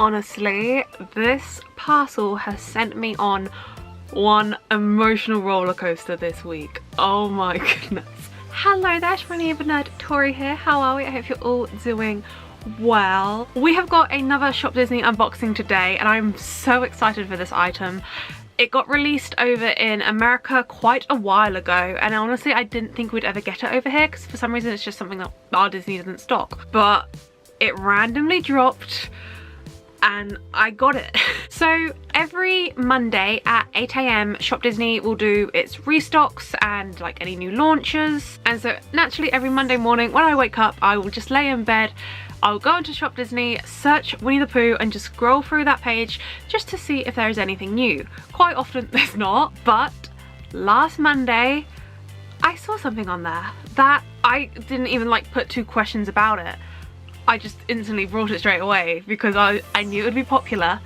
honestly, this parcel has sent me on one emotional roller coaster this week. Oh my goodness. Hello there, it's Winnie the Nerd, Tori here. How are we? I hope you're all doing well. We have got another Shop Disney unboxing today and I'm so excited for this item. It got released over in America quite a while ago, and honestly I didn't think we'd ever get it over here because for some reason it's just something that our Disney doesn't stock. But it randomly dropped and I got it. So every Monday at 8 AM Shop Disney will do its restocks and like any new launches, and so naturally every Monday morning when I wake up I will just lay in bed, I'll go into Shop Disney, search Winnie the Pooh and just scroll through that page just to see if there is anything new. Quite often there's not, but last Monday I saw something on there that I didn't even like put two questions about it. I just instantly brought it straight away because I knew it would be popular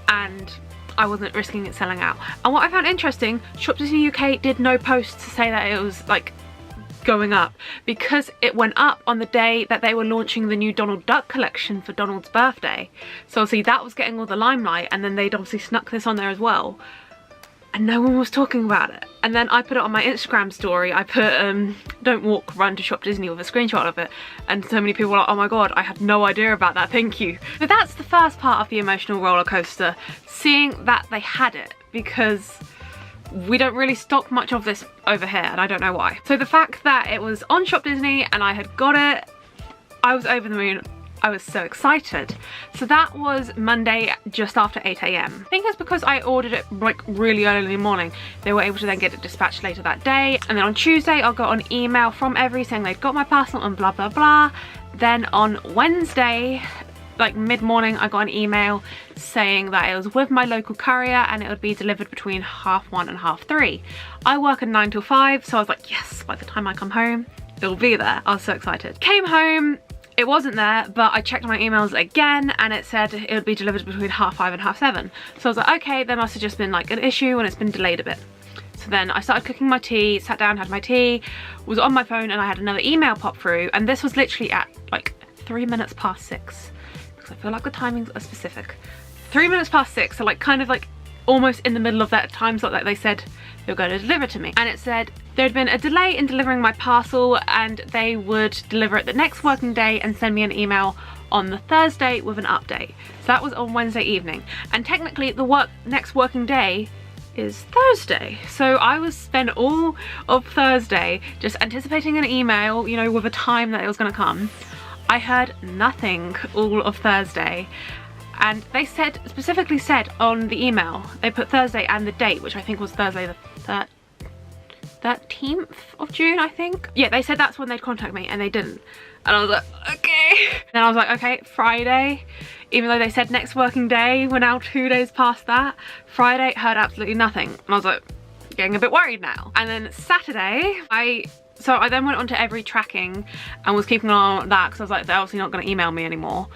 and I wasn't risking it selling out. And what I found interesting, Shop Disney UK did no post to say that it was like going up, because it went up on the day that they were launching the new Donald Duck collection for Donald's birthday. So obviously that was getting all the limelight, and then they'd obviously snuck this on there as well. And no one was talking about it. And then I put it on my Instagram story. I put don't walk, run to Shop Disney with a screenshot of it. And so many people were like, oh my god, I had no idea about that, thank you. So that's the first part of the emotional roller coaster, seeing that they had it, because we don't really stock much of this over here and I don't know why. So the fact that it was on Shop Disney and I had got it, I was over the moon. I was so excited. So that was Monday just after 8 AM. I think it's because I ordered it like really early in the morning. They were able to then get it dispatched later that day. And then on Tuesday I got an email from Every saying they'd got my parcel and blah blah blah. Then on Wednesday, like mid-morning, I got an email saying that it was with my local courier and it would be delivered between 1:30 and 3:30. I work at 9 till 5, so I was like, yes, by the time I come home, it'll be there. I was so excited. Came home, it wasn't there, but I checked my emails again and it said it would be delivered between 5:30 and 7:30. So I was like, okay, there must have just been like an issue and it's been delayed a bit. So then I started cooking my tea, sat down, had my tea, was on my phone, and I had another email pop through, and this was literally at like 6 minutes, because I feel like the timings are specific. 6, so like kind of like almost in the middle of that time slot that they said they were going to deliver to me. And it said there had been a delay in delivering my parcel and they would deliver it the next working day and send me an email on the Thursday with an update. So that was on Wednesday evening. And technically the next working day is Thursday. So I was spent all of Thursday just anticipating an email, you know, with a time that it was going to come. I heard nothing all of Thursday, and they specifically said on the email, they put Thursday and the date, which I think was Thursday the 13th of June, I think. Yeah, they said that's when they'd contact me and they didn't. And I was like, okay. Then I was like, okay, Friday, even though they said next working day, we're now 2 days past that. Friday, heard absolutely nothing. And I was like, getting a bit worried now. And then Saturday, So I then went on to Every tracking and was keeping an eye on that because I was like, they're obviously not going to email me anymore.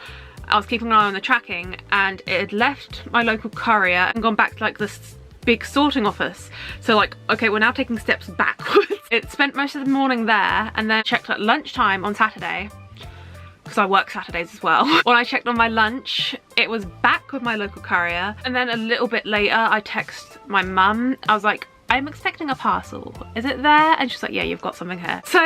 I was keeping an eye on the tracking and it had left my local courier and gone back to like this big sorting office. So like, okay, we're now taking steps backwards. It spent most of the morning there and then checked at lunchtime on Saturday, because I work Saturdays as well. When I checked on my lunch, it was back with my local courier. And then a little bit later, I text my mum. I was like, I'm expecting a parcel. Is it there? And she's like, yeah, you've got something here. So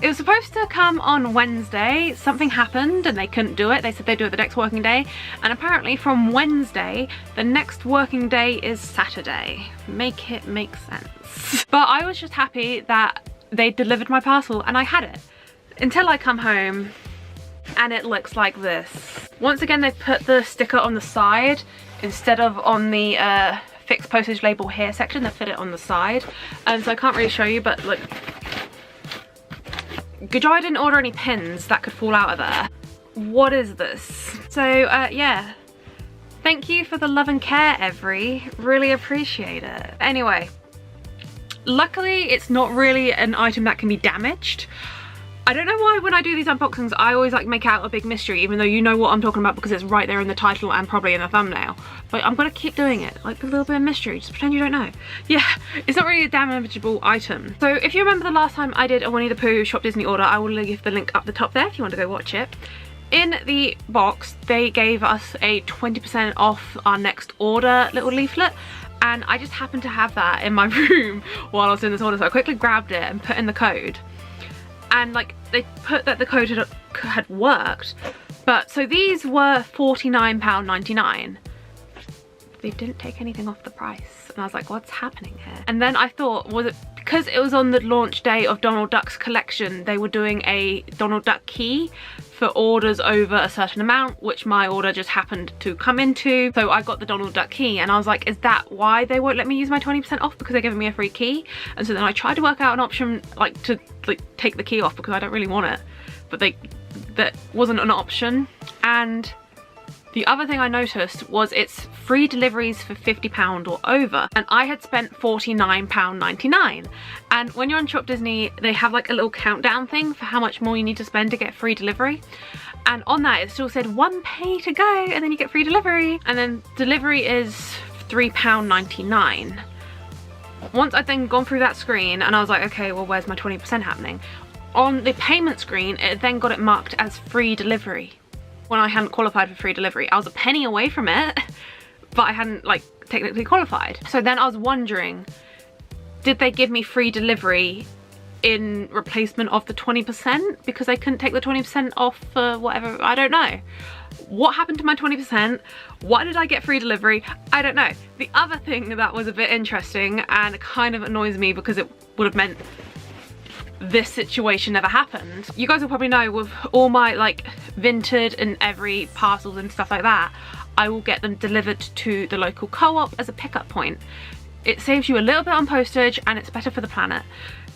it was supposed to come on Wednesday. Something happened and they couldn't do it. They said they'd do it the next working day. And apparently from Wednesday, the next working day is Saturday. Make it make sense. But I was just happy that they delivered my parcel and I had it. Until I come home and it looks like this. Once again, they've put the sticker on the side instead of on the fixed postage label here section. They fit it on the side, and so I can't really show you, but look, good job I didn't order any pins that could fall out of there. What is this? So yeah, thank you for the love and care, Every, really appreciate it. Anyway, luckily it's not really an item that can be damaged. I don't know why when I do these unboxings I always like make out a big mystery, even though you know what I'm talking about because it's right there in the title and probably in the thumbnail. But I'm gonna keep doing it, like a little bit of mystery, just pretend you don't know. Yeah, it's not really a damageable item. So if you remember the last time I did a Winnie the Pooh Shop Disney order, I will leave the link up the top there if you want to go watch it. in the box they gave us a 20% off our next order little leaflet, and I just happened to have that in my room while I was doing this order, so I quickly grabbed it and put in the code, and like they put that the code had worked. But so these were £49.99. They didn't take anything off the price, and I was like, what's happening here? And then I thought, was it because it was on the launch day of Donald Duck's collection, they were doing a Donald Duck key for orders over a certain amount, which my order just happened to come into. So I got the Donald Duck key, and I was like, is that why they won't let me use my 20% off? Because they're giving me a free key? And so then I tried to work out an option like to like take the key off, because I don't really want it, but that wasn't an option. And the other thing I noticed was it's free deliveries for £50 or over, and I had spent £49.99. And when you're on Shop Disney, they have like a little countdown thing for how much more you need to spend to get free delivery. And on that it still said 1 penny to go, and then you get free delivery. And then delivery is £3.99. Once I'd then gone through that screen and I was like, okay, well, where's my 20% happening? On the payment screen, it then got it marked as free delivery when I hadn't qualified for free delivery. I was a penny away from it, but I hadn't like technically qualified. So then I was wondering, did they give me free delivery in replacement of the 20% because they couldn't take the 20% off for whatever? I don't know. What happened to my 20%? Why did I get free delivery? I don't know. The other thing that was a bit interesting and kind of annoys me, because it would have meant this situation never happened. You guys will probably know with all my like Vinted and every parcels and stuff like that, I will get them delivered to the local co-op as a pickup point. It saves you a little bit on postage, and it's better for the planet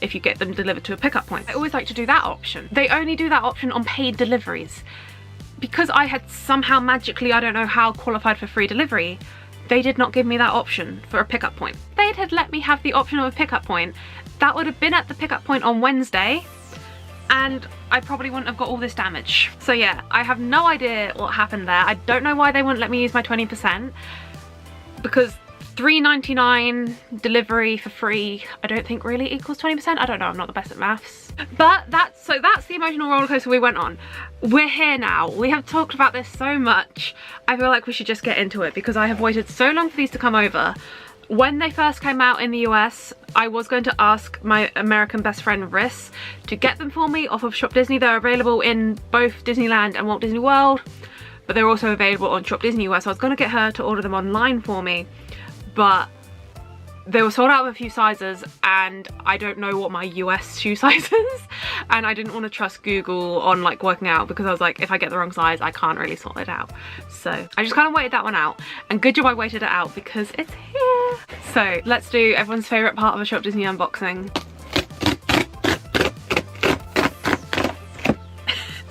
if you get them delivered to a pickup point. I always like to do that option. They only do that option on paid deliveries. Because I had somehow magically, I don't know how, qualified for free delivery, they did not give me that option for a pickup point. If they had let me have the option of a pickup point, that would have been at the pickup point on Wednesday, and I probably wouldn't have got all this damage. So yeah, I have no idea what happened there. I don't know why they wouldn't let me use my 20%, because $3.99 delivery for free, I don't think really equals 20%. I don't know, I'm not the best at maths. But that's the emotional roller coaster we went on. We're here now. We have talked about this so much. I feel like we should just get into it, because I have waited so long for these to come over. When they first came out in the US, I was going to ask my American best friend Riss to get them for me off of Shop Disney. They're available in both Disneyland and Walt Disney World, but they're also available on Shop Disney US. So I was going to get her to order them online for me, but they were sold out of a few sizes, and I don't know what my US shoe size is, and I didn't want to trust Google on like working out, because I was like, if I get the wrong size, I can't really sort it out. So I just kind of waited that one out, and good job I waited it out, because it's here. So let's do everyone's favorite part of a Shop Disney unboxing.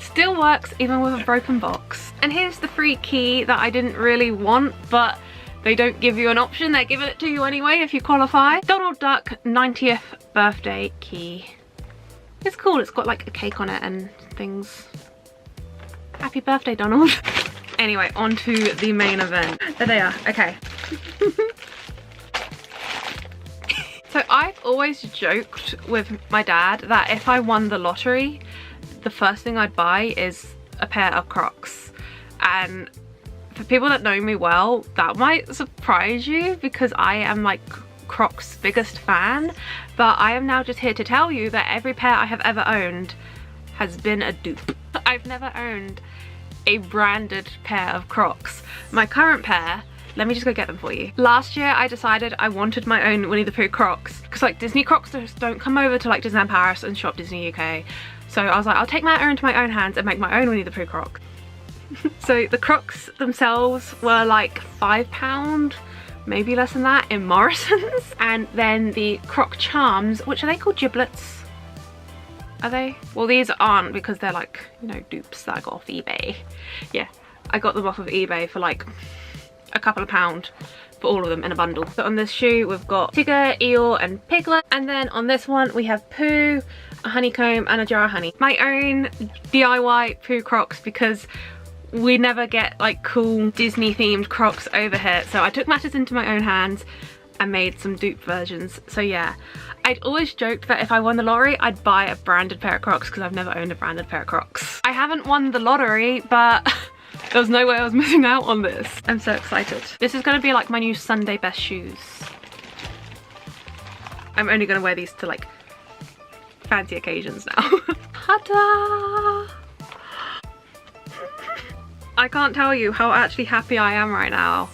Still works even with a broken box. And here's the free key that I didn't really want, but they don't give you an option, they're giving it to you anyway if you qualify. Donald Duck 90th birthday key. It's cool, it's got like a cake on it and things. Happy birthday, Donald. Anyway, on to the main event. There they are, okay. So I've always joked with my dad that if I won the lottery, the first thing I'd buy is a pair of Crocs. And for people that know me well, that might surprise you, because I am like Crocs' biggest fan, but I am now just here to tell you that every pair I have ever owned has been a dupe. I've never owned a branded pair of Crocs. My current pair, let me just go get them for you. Last year I decided I wanted my own Winnie the Pooh Crocs, because like Disney Crocs just don't come over to like Disneyland Paris and Shop Disney UK. So I was like, I'll take matter into my own hands and make my own Winnie the Pooh Crocs. So the Crocs themselves were like £5, maybe less than that, in Morrison's. And then the Croc charms, which are they called giblets? Are they? Well, these aren't, because they're like, you know, dupes that I got off eBay. Yeah, I got them off of eBay for like a couple of pounds for all of them in a bundle. So on this shoe we've got Tigger, Eeyore and Piglet, and then on this one we have Pooh, a honeycomb and a jar of honey. My own DIY Pooh Crocs, because we never get like cool Disney themed Crocs over here, so I took matters into my own hands and made some dupe versions. So yeah, I'd always joked that if I won the lottery, I'd buy a branded pair of Crocs because I've never owned a branded pair of Crocs. I haven't won the lottery, but there was no way I was missing out on this. I'm so excited. This is gonna be like my new Sunday best shoes. I'm only gonna wear these to like fancy occasions now. Ta-da! I can't tell you how actually happy I am right now.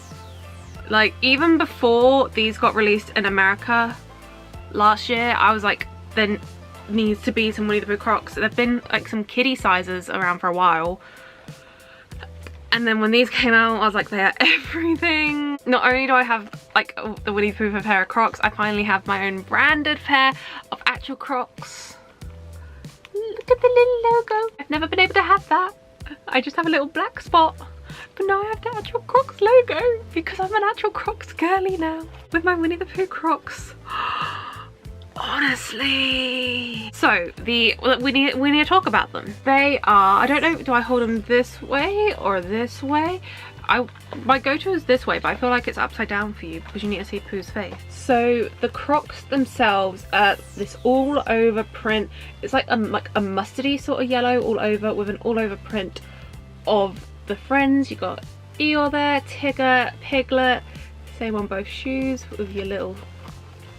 Like, even before these got released in America last year, I was like, there needs to be some Winnie the Pooh Crocs. There've been like some kiddie sizes around for a while. And then when these came out, I was like, they are everything. Not only do I have like the Winnie the Pooh pair of Crocs, I finally have my own branded pair of actual Crocs. Look at the little logo. I've never been able to have that. I just have a little black spot, but now I have the actual Crocs logo because I'm an actual Crocs girly now with my Winnie the Pooh Crocs. Honestly. So we need to talk about them. They are, I don't know, do I hold them this way or this way? My go-to is this way, but I feel like it's upside down for you because you need to see Pooh's face. So the Crocs themselves are this all over print. It's like a mustardy sort of yellow all over with an all over print of the friends. You got Eeyore there, Tigger, Piglet, same on both shoes with your little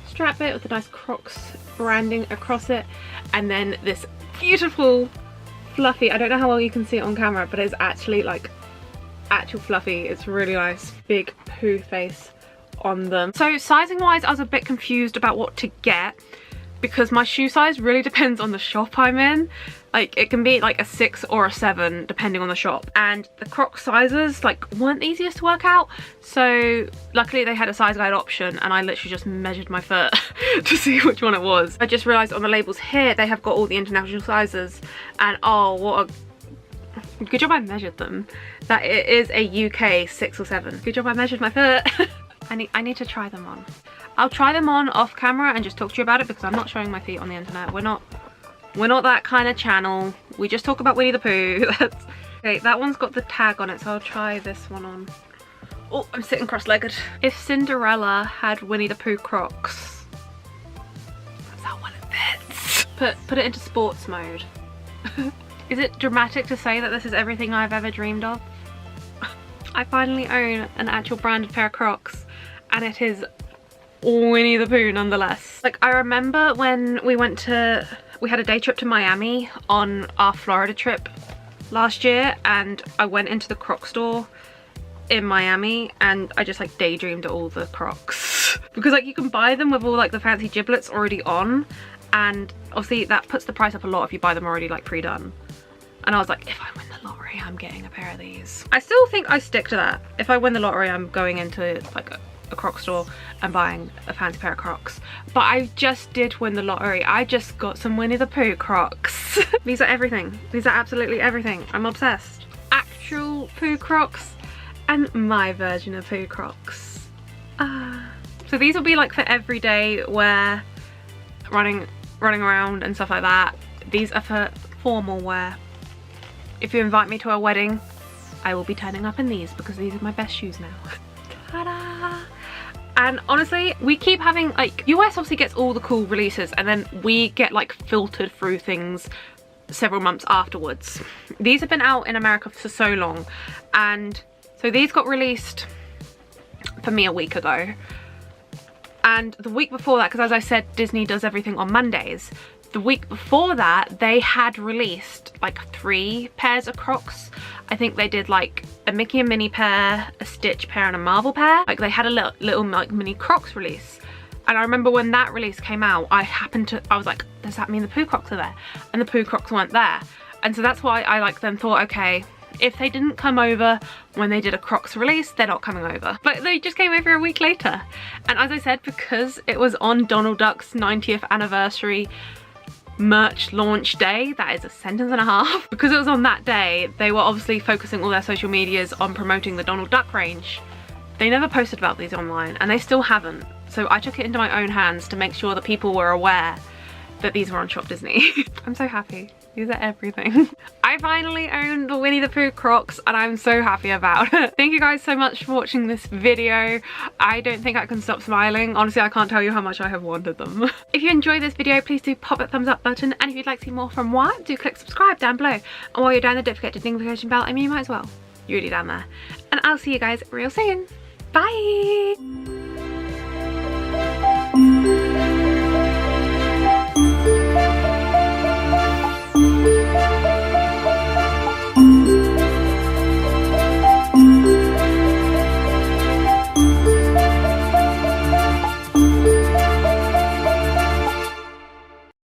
strap bit with the nice Crocs branding across it. And then this beautiful fluffy, I don't know how well you can see it on camera, but it's actually like actual fluffy, it's really nice big Pooh face on them. So sizing wise, I was a bit confused about what to get because my shoe size really depends on the shop I'm in. Like, it can be like a 6 or a 7 depending on the shop, and the Croc sizes like weren't the easiest to work out. So luckily they had a size guide option and I literally just measured my foot to see which one it was. I just realized on the labels here they have got all the international sizes, and oh, what a good job I measured them. That it is a UK 6 or 7. Good job I measured my foot. I need to try them on. I'll try them on off camera and just talk to you about it because I'm not showing my feet on the internet. We're not that kind of channel. We just talk about Winnie the Pooh. Okay, that one's got the tag on it, so I'll try this one on. Oh, I'm sitting cross-legged. If Cinderella had Winnie the Pooh Crocs, that's how well it fits. Put it into sports mode. Is it dramatic to say that this is everything I've ever dreamed of? I finally own an actual branded pair of Crocs, and it is Winnie the Pooh nonetheless. Like, I remember when we had a day trip to Miami on our Florida trip last year, and I went into the Croc store in Miami and I just like daydreamed all the Crocs. Because like you can buy them with all like the fancy giblets already on, and obviously that puts the price up a lot if you buy them already like pre-done. And I was like, if I win the lottery, I'm getting a pair of these. I still think I stick to that. If I win the lottery, I'm going into like a Croc store and buying a fancy pair of Crocs. But I just did win the lottery. I just got some Winnie the Pooh Crocs. These are everything. These are absolutely everything. I'm obsessed. Actual Pooh Crocs and my version of Pooh Crocs. So these will be like for everyday wear, running around and stuff like that. These are for formal wear. If you invite me to a wedding, I will be turning up in these because these are my best shoes now. Ta-da! And honestly, we keep having like, US obviously gets all the cool releases and then we get like filtered through things several months afterwards. These have been out in America for so long, and so these got released for me a week ago. And the week before that, because as I said, Disney does everything on Mondays. The week before that, they had released like 3 pairs of Crocs. I think they did like a Mickey and Minnie pair, a Stitch pair, and a Marvel pair. Like they had a little like mini Crocs release. And I remember when that release came out, I was like, does that mean the Pooh Crocs are there? And the Pooh Crocs weren't there. And so that's why I like then thought, okay, if they didn't come over when they did a Crocs release, they're not coming over. But they just came over a week later. And as I said, because it was on Donald Duck's 90th anniversary merch launch day, that is a sentence and a half. Because it was on that day, they were obviously focusing all their social medias on promoting the Donald Duck range. They never posted about these online, and they still haven't. So I took it into my own hands to make sure that people were aware that these were on Shop Disney. I'm so happy. These are everything. I finally own the Winnie the Pooh Crocs and I'm so happy about it. Thank you guys so much for watching this video. I don't think I can stop smiling. Honestly, I can't tell you how much I have wanted them. If you enjoyed this video, please do pop that thumbs up button, and if you'd like to see more from moi, do click subscribe down below. And while you're down there, don't forget to ding the notification bell. I mean, you might as well. You're already down there. And I'll see you guys real soon. Bye!